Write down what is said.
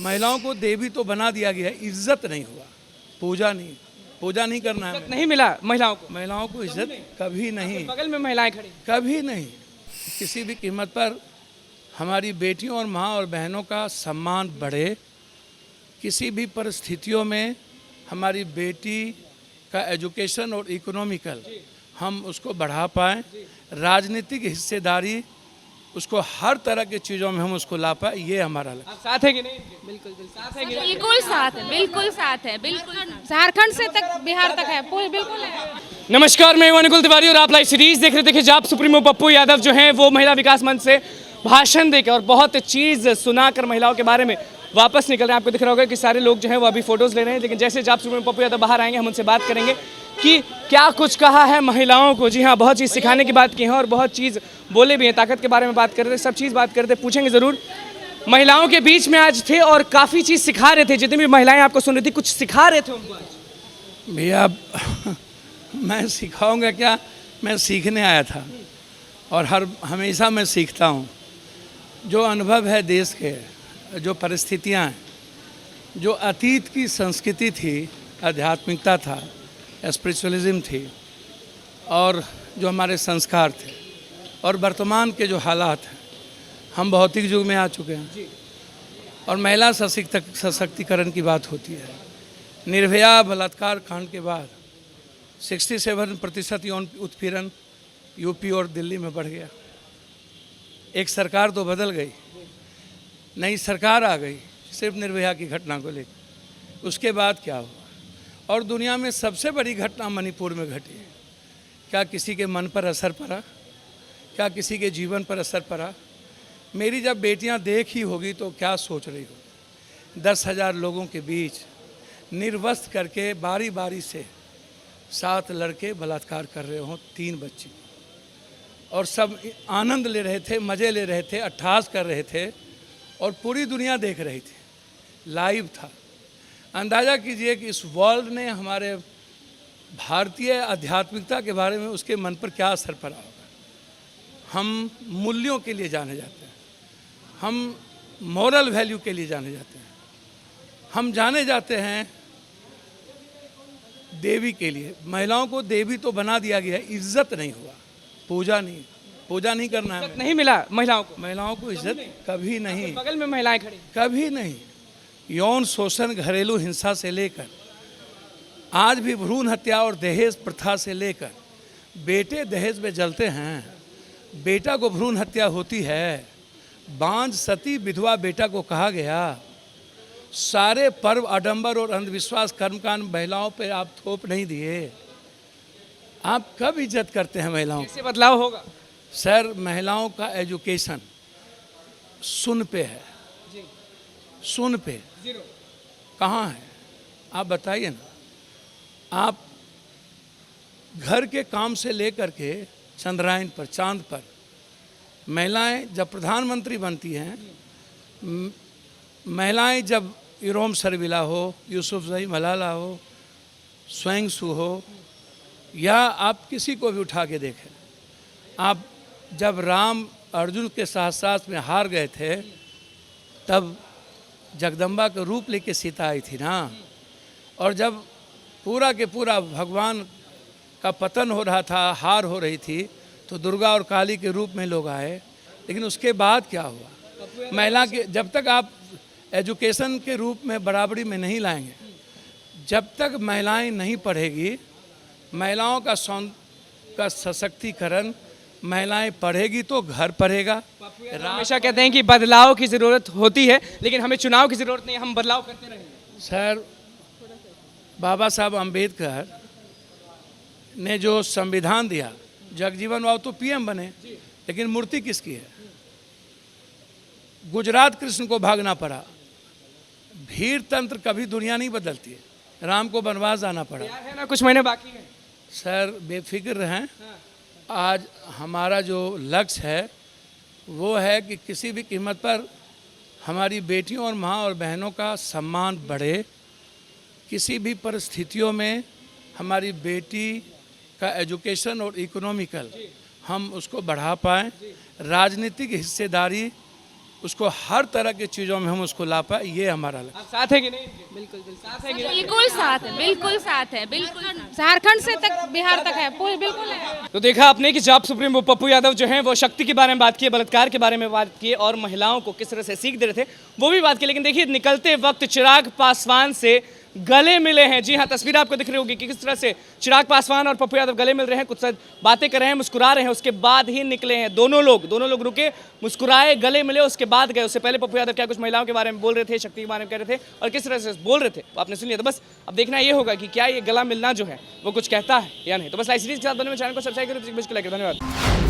महिलाओं को देवी तो बना दिया गया है, इज्जत नहीं हुआ, पूजा नहीं करना है। नहीं मिला महिलाओं को इज्जत कभी नहीं, बगल में महिलाएं खड़ी कभी नहीं। किसी भी कीमत पर हमारी बेटियों और माँ और बहनों का सम्मान बढ़े, किसी भी परिस्थितियों में हमारी बेटी का एजुकेशन और इकोनॉमिकल हम उसको बढ़ा पाएँ, राजनीतिक हिस्सेदारी उसको हर तरह की चीज़ों में हम उसको ला पाए, ये हमारा लक्ष्य। आप साथ है कि नहीं? बिल्कुल साथ है कि नहीं? बिल्कुल साथ है, बिल्कुल साथ है, बिल्कुल। झारखंड से तक बिहार तक है, बिल्कुल है। नमस्कार, मैं अनुकुल तिवारी और आप लाइव सीरीज देख रहे थे। देखिए, जाप सुप्रीमो पप्पू यादव जो हैं वो महिला विकास मंच से भाषण देकर और बहुत चीज़ सुनाकर महिलाओं के बारे में वापस निकल रहे हैं। आपको दिख रहा होगा कि सारे लोग जो हैं वो अभी फोटोज़ ले रहे हैं, लेकिन जैसे जाप सुप्रीमो पप्पू यादव बाहर आएंगे हम उनसे बात करेंगे कि क्या कुछ कहा है महिलाओं को। जी हाँ, बहुत चीज़ सिखाने की बात की है और बहुत चीज़ बोले भी हैं, ताकत के बारे में बात कर रहे थे, सब चीज़ बात करते, पूछेंगे ज़रूर। महिलाओं के बीच में आज थे और काफ़ी चीज़ सिखा रहे थे। जितनी भी महिलाएं आपको सुन रही थी, कुछ सिखा रहे थे उनको आज। भैया मैं सिखाऊंगा क्या, मैं सीखने आया था और हमेशा मैं सीखता हूँ। जो अनुभव है देश के, जो परिस्थितियाँ हैं, जो अतीत की संस्कृति थी, आध्यात्मिकता था, स्पिरिचुअलिज्म थी, और जो हमारे संस्कार थे, और वर्तमान के जो हालात हैं, हम भौतिक युग में आ चुके हैं और महिला सशक्तिकरण की बात होती है। निर्भया बलात्कार कांड के बाद 67% यौन उत्पीड़न यूपी और दिल्ली में बढ़ गया। एक सरकार तो बदल गई, नई सरकार आ गई सिर्फ निर्भया की घटना को लेकर। उसके बाद क्या हुआ? और दुनिया में सबसे बड़ी घटना मणिपुर में घटी है। क्या किसी के मन पर असर पड़ा? क्या किसी के जीवन पर असर पड़ा? मेरी जब बेटियां देख ही होगी तो क्या सोच रही होगी? 10,000 लोगों के बीच निर्वस्त्र करके बारी बारी से 7 लड़के बलात्कार कर रहे हों 3 बच्ची, और सब आनंद ले रहे थे, मज़े ले रहे थे, अट्ठास कर रहे थे और पूरी दुनिया देख रही थी, लाइव था। अंदाज़ा कीजिए कि इस वर्ल्ड ने हमारे भारतीय आध्यात्मिकता के बारे में उसके मन पर क्या असर पड़ा होगा। हम मूल्यों के लिए जाने जाते हैं, हम मॉरल वैल्यू के लिए जाने जाते हैं, हम जाने जाते हैं देवी के लिए। महिलाओं को देवी तो बना दिया गया है, इज्जत नहीं हुआ, पूजा नहीं करना है। नहीं मिला महिलाओं को इज्जत कभी नहीं, बगल में महिलाएं खड़ी कभी नहीं। यौन शोषण, घरेलू हिंसा से लेकर आज भी भ्रूण हत्या और दहेज प्रथा से लेकर, बेटे दहेज में जलते हैं, बेटा को भ्रूण हत्या होती है, बांझ सती विधवा बेटा को कहा गया। सारे पर्व, आडंबर और अंधविश्वास, कर्मकांड महिलाओं पे आप थोप नहीं दिए। आप कब इज्जत करते हैं महिलाओं कैसे बदलाव होगा? सर, महिलाओं का एजुकेशन सुन पे है, सुन पे कहाँ है? आप बताइए ना। आप घर के काम से लेकर के चंद्रायन पर, चांद पर, महिलाएं जब प्रधानमंत्री बनती हैं, महिलाएं जब इरोम सरविला हो, यूसुफजई मलाला हो, स्वयं सु हो, या आप किसी को भी उठा के देखें। आप जब राम अर्जुन के साथ में हार गए थे, तब जगदम्बा का रूप लेके सीता आई थी ना। और जब पूरा के पूरा भगवान का पतन हो रहा था, हार हो रही थी, तो दुर्गा और काली के रूप में लोग आए। लेकिन उसके बाद क्या हुआ? महिला के, जब तक आप एजुकेशन के रूप में बराबरी में नहीं लाएंगे, जब तक महिलाएं नहीं पढ़ेगी, महिलाओं का सशक्तिकरण, महिलाएं पढ़ेगी तो घर पढ़ेगा। हमेशा कहते हैं कि बदलाव की ज़रूरत होती है, लेकिन हमें चुनाव की ज़रूरत नहीं, हम बदलाव करते रहेंगे। सर, बाबा साहब अम्बेडकर ने जो संविधान दिया, जगजीवन राव तो पीएम बने, लेकिन मूर्ति किसकी है? गुजरात कृष्ण को भागना पड़ा। भीड़ तंत्र कभी दुनिया नहीं बदलती है। राम को वनवास जाना पड़ा है ना, कुछ महीने बाकी हैं। सर, बेफिक्र रहें। आज हमारा जो लक्ष्य है वो है कि किसी भी कीमत पर हमारी बेटियों और माँ और बहनों का सम्मान बढ़े, किसी भी परिस्थितियों में हमारी बेटी का एजुकेशन और इकोनॉमिकल हम उसको बढ़ा पाएँ, राजनीतिक हिस्सेदारी उसको हर तरह की चीज़ों में हम उसको ला पाए, ये हमारा लक्ष्य। आप साथ है कि नहीं? बिल्कुल साथ है कि नहीं? बिल्कुल साथ है, बिल्कुल साथ है, बिल्कुल। झारखंड से तक बिहार तक है, पूरे बिल्कुल है। तो देखा आपने कि जाप सुप्रीमो पप्पू यादव जो हैं वो शक्ति के बारे में बात की, बलात्कार के बारे में बात की और महिलाओं को किस तरह से सीख दे रहे थे वो भी बात की। लेकिन देखिए निकलते वक्त चिराग पासवान से गले मिले हैं। जी हाँ, तस्वीर आपको दिख रही होगी कि किस तरह से चिराग पासवान और पप्पू यादव गले मिल रहे हैं, कुछ बातें कर रहे हैं, मुस्कुरा रहे हैं, उसके बाद ही निकले हैं। दोनों लोग रुके, मुस्कुराए, गले मिले, उसके बाद गए। उससे पहले पप्पू यादव क्या कुछ महिलाओं के बारे में बोल रहे थे, शक्ति के बारे में कह रहे थे और किस तरह से बोल रहे थे वो आपने सुन लिया। तो बस अब देखना ये होगा कि क्या ये गला मिलना जो है वो कुछ कहता है या नहीं। तो बस लाइव सीरीज के साथ बने चैनल को सब्सक्राइब करें। धन्यवाद।